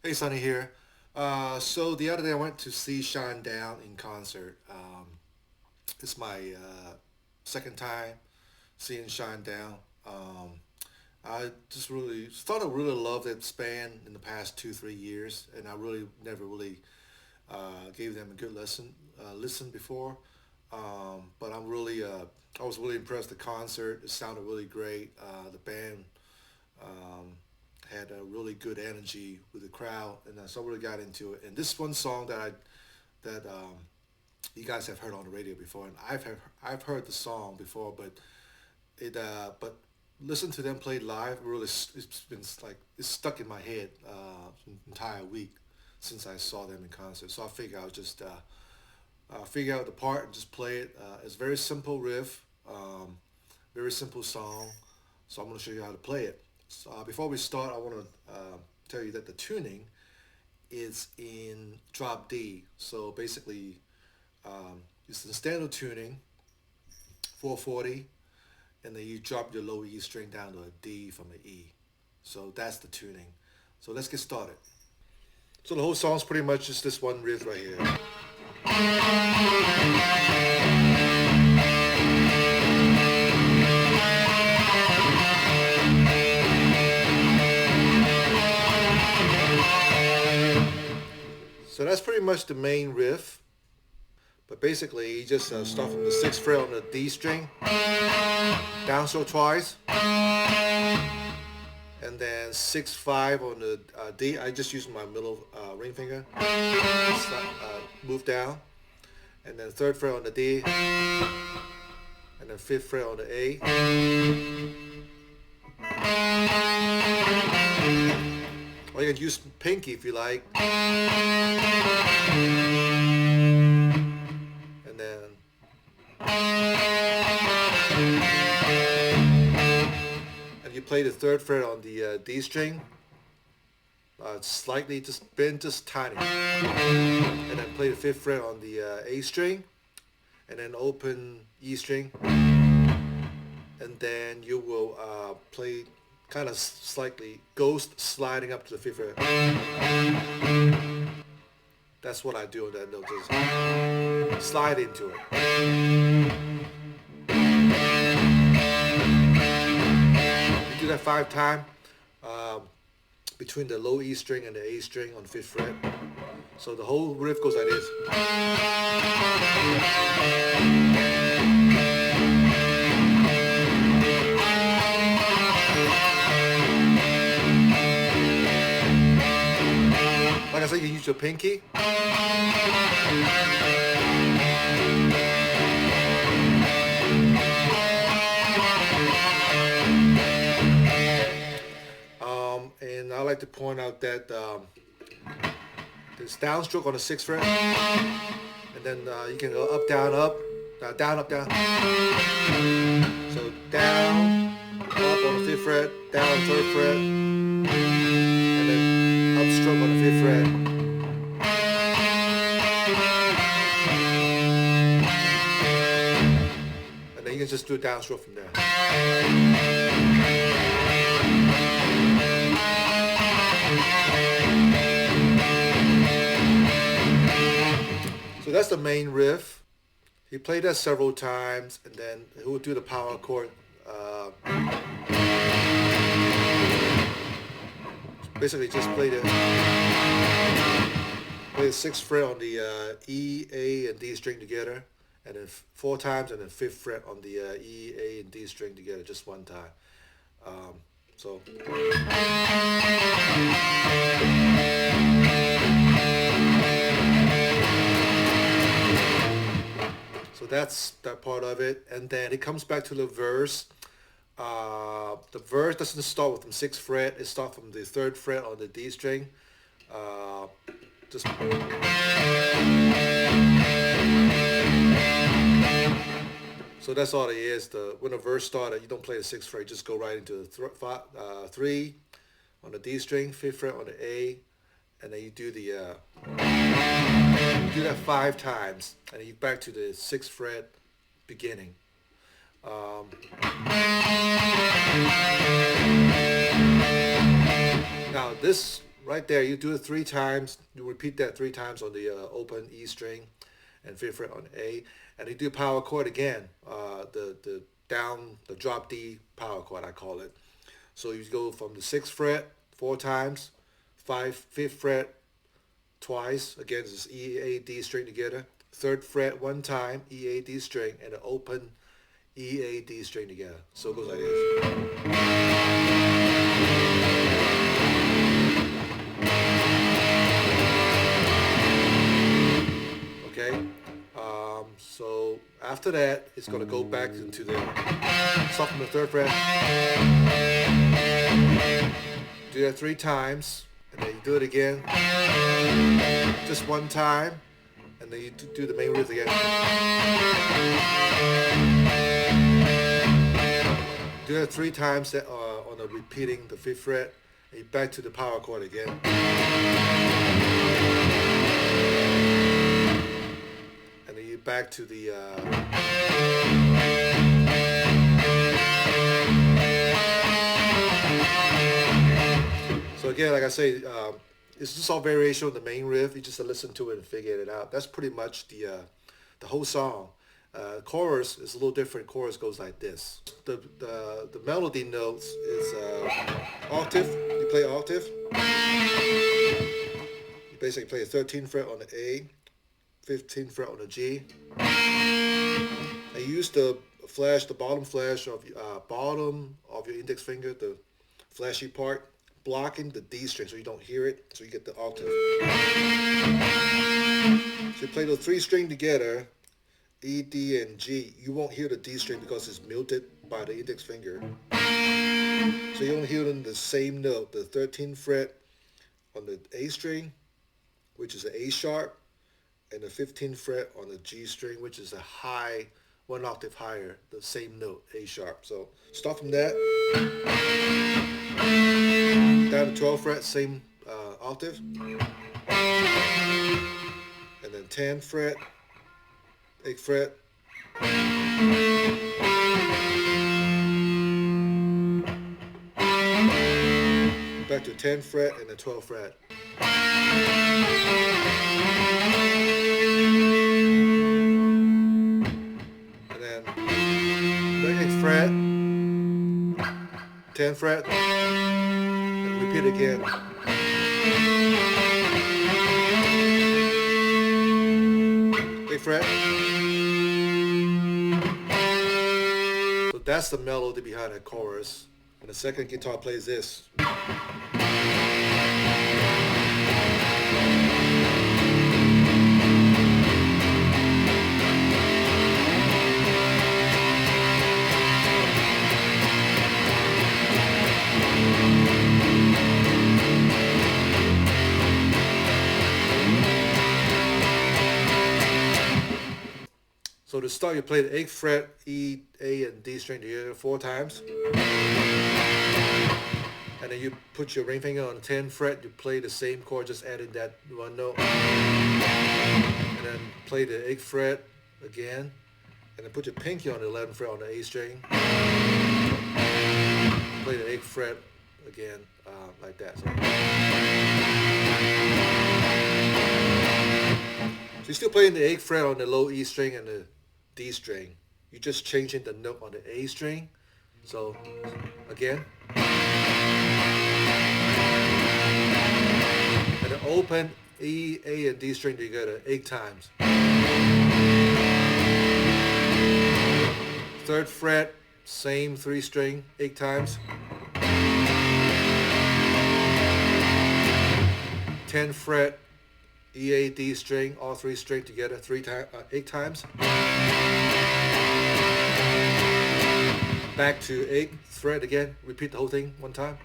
Hey, Sonny here. So the other day I went to see Shinedown in concert. It's my second time seeing Shinedown. I just really started really love that band in the past 2 3 years, and I really never really gave them a good listen before. But I was really impressed. The concert, it sounded really great. The band um, had a really good energy with the crowd, and so I really got into it. And this one song that you guys have heard on the radio before, and I've heard the song before, but listen to them play live. Really, it's been like it's stuck in my head the entire week since I saw them in concert. So I figure I'll just figure out the part and just play it. It's a very simple riff, very simple song. So I'm going to show you how to play it. So, before we start, I want to tell you that the tuning is in drop D. So basically, it's the standard tuning, 440, and then you drop your low E string down to a D from an E. So that's the tuning. So let's get started. So the whole song's pretty much just this one riff right here. So that's pretty much the main riff. But basically, you just start from the sixth fret on the D string, down stroke twice, and then 6 5 on the D. I just use my middle ring finger, move down, and then third fret on the D, and then fifth fret on the A. Or you can use pinky if you like. And then and you play the third fret on the D string, slightly just bend just tiny, and then play the fifth fret on the A string, and then open E string, and then you will play kind of slightly ghost sliding up to the fifth fret. That's what I do on that note, just slide into it. You do that 5 times between the low E string and the A string on the fifth fret. So the whole riff goes like this. Like I said, you can use your pinky. And I like to point out that there's downstroke on the sixth fret, and then you can go up, down, up, down. So down, up on the fifth fret, down third fret, and then upstroke on the fifth fret. And then you can just do a downstroke from there. So that's the main riff. He played that several times, and then he would do the power chord. Basically, just play the sixth fret on the E, A, and D string together, and then 4 times, and then fifth fret on the E, A, and D string together, just one time. So. So that's that part of it, and then it comes back to the verse. The verse doesn't start with the sixth fret; it starts from the third fret on the D string. Just so that's all it is. When the verse started, you don't play the sixth fret; you just go right into the 3 on the D string, fifth fret on the A, and then you do the you do that 5 times, and then you back to the sixth fret beginning. Now this right there, you do it 3 times. You repeat that 3 times on the open E string and 5th fret on A, and you do power chord again. The down, the drop D power chord, I call it. So you go from the 6th fret 4 times, 5th fret twice. Again, this is E, A, D string together. 3rd fret 1 time, E, A, D string, and an open E, A, D string together. So it goes like this. Okay. So after that, it's going to go back into the start from the 3rd fret. Do that 3 times, and then you do it again, just 1 time, and then you do the main riff again. Do that 3 times on the repeating the 5th fret, and you back to the power chord again. And then you back to the so again, like I say, it's just all variation on the main riff. You just listen to it and figure it out. That's pretty much the whole song. Chorus is a little different. Chorus goes like this. The melody notes is octave. You play octave. You basically play a 13th fret on the A, 15th fret on the G. And you use the flash, the bottom flash of bottom of your index finger, the flashy part, blocking the D string so you don't hear it, so you get the octave. So you play those 3 strings together, E, D, and G. You won't hear the D string because it's muted by the index finger. So you only hear them the same note, the 13th fret on the A string, which is an A sharp, and the 15th fret on the G string, which is a high, 1 octave higher, the same note, A sharp. So start from that, down to 12th fret, same octave, and then 10th fret, 8th fret, back to 10th fret and then 12th fret. And then 8th fret, 10th fret, and repeat again. Fret. So that's the melody behind that chorus. And the second guitar plays this. So to start, you play the 8th fret, E, A, and D string together 4 times. And then you put your ring finger on the 10th fret, you play the same chord, just adding that 1 note. And then play the 8th fret again. And then put your pinky on the 11th fret on the A string. Play the 8th fret again, like that. So you're still playing the 8th fret on the low E string and the D string. You're just changing the note on the A string. So again. And then open E, A, and D string together 8 times. 3rd fret, same 3 string 8 times. 10th fret, E, A, D string, all 3 strings together 8 times. Back to 8th fret again. Repeat the whole thing 1 time.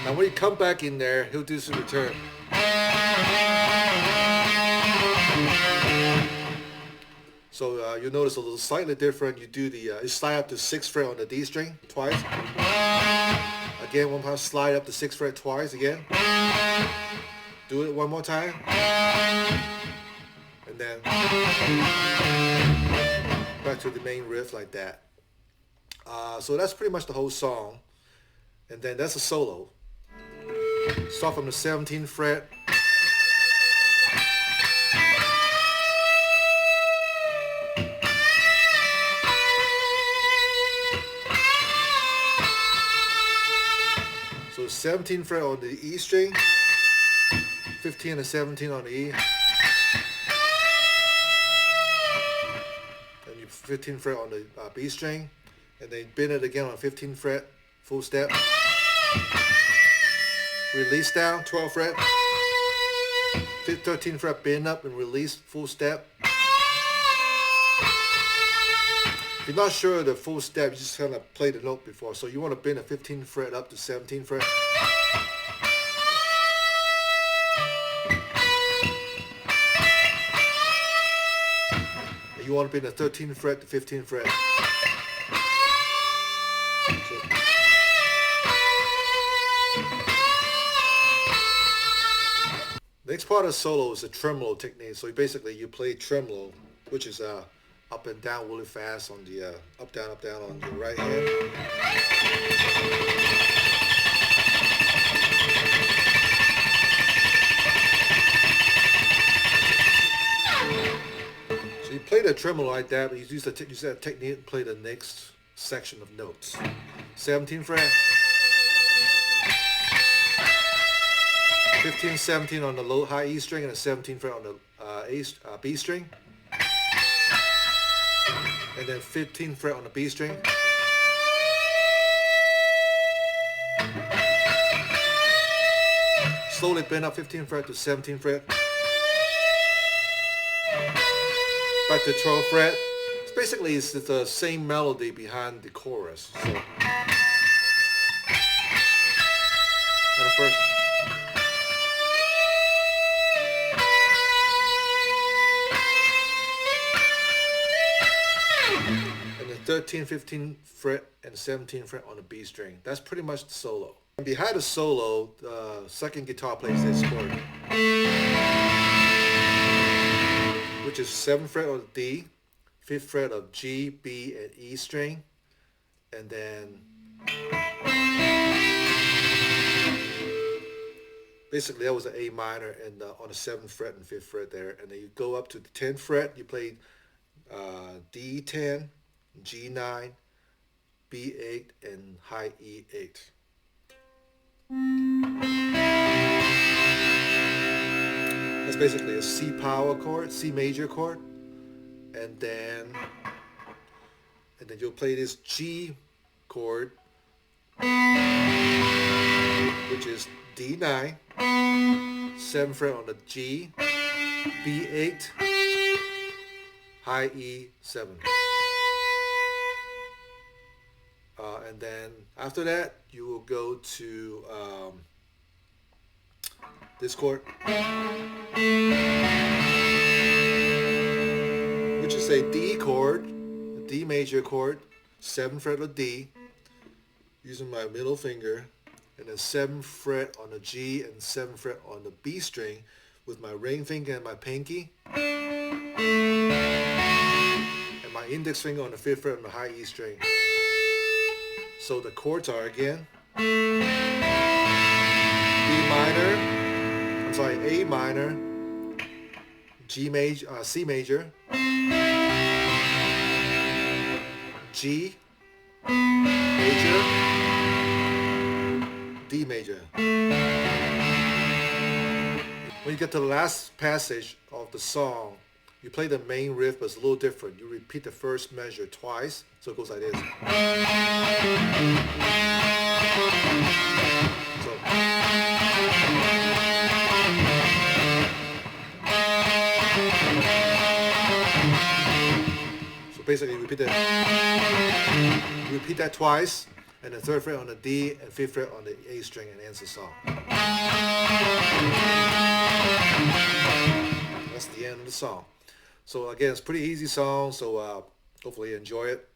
Now when you come back in there, he'll do some return. So you'll notice a little slightly different. You do the you slide up to 6th fret on the D string twice. Again, 1 time slide up to 6th fret twice again. Do it one more time. And then back to the main riff like that. So that's pretty much the whole song. And then that's a solo. Start from the 17th fret. So 17th fret on the E string, 15 and 17 on the E, and you 15th fret on the B string, and then bend it again on 15th fret, full step. Release down, 12th fret, 13th fret, bend up and release, full step. If you're not sure of the full step, you just kind of play the note before. So you want to bend the 15th fret up to 17th fret. And you want to bend the 13th fret to 15th fret. Next part of the solo is a tremolo technique. So basically you play tremolo, which is up and down really fast on the up down on the right hand. So you play the tremolo like that, but you use that technique to play the next section of notes. 17th fret. 15, 17 on the low high E string and the 17th fret on the B string. And then 15th fret on the B string. Slowly bend up 15th fret to 17th fret. Back to 12th fret. It's basically it's the same melody behind the chorus. So, and the first. And the 13th, 15th fret and 17th fret on the B string. That's pretty much the solo. And behind the solo, the second guitar plays this chord, which is 7th fret of D, 5th fret of G, B, and E string, and then basically that was an A minor and on the 7th fret and 5th fret there, and then you go up to the 10th fret, you play D10, G9, B8, and high E8. That's basically a C power chord, C major chord, and then you'll play this G chord, which is D9, 7th fret on the G, B8, high E7. And then after that, you will go to this chord, which is a D chord, a D major chord, 7th fret of D, using my middle finger, and then 7th fret on the G and 7th fret on the B string with my ring finger and my pinky, and my index finger on the 5th fret on the high E string. So the chords are again A minor, G major, C major, G major, D major. When you get to the last passage of the song, you play the main riff, but it's a little different. You repeat the first measure twice, so it goes like this. So basically, you repeat that twice, and the 3rd fret on the D and 5th fret on the A string, and ends the song. That's the end of the song. So again, it's a pretty easy song, so hopefully you enjoy it.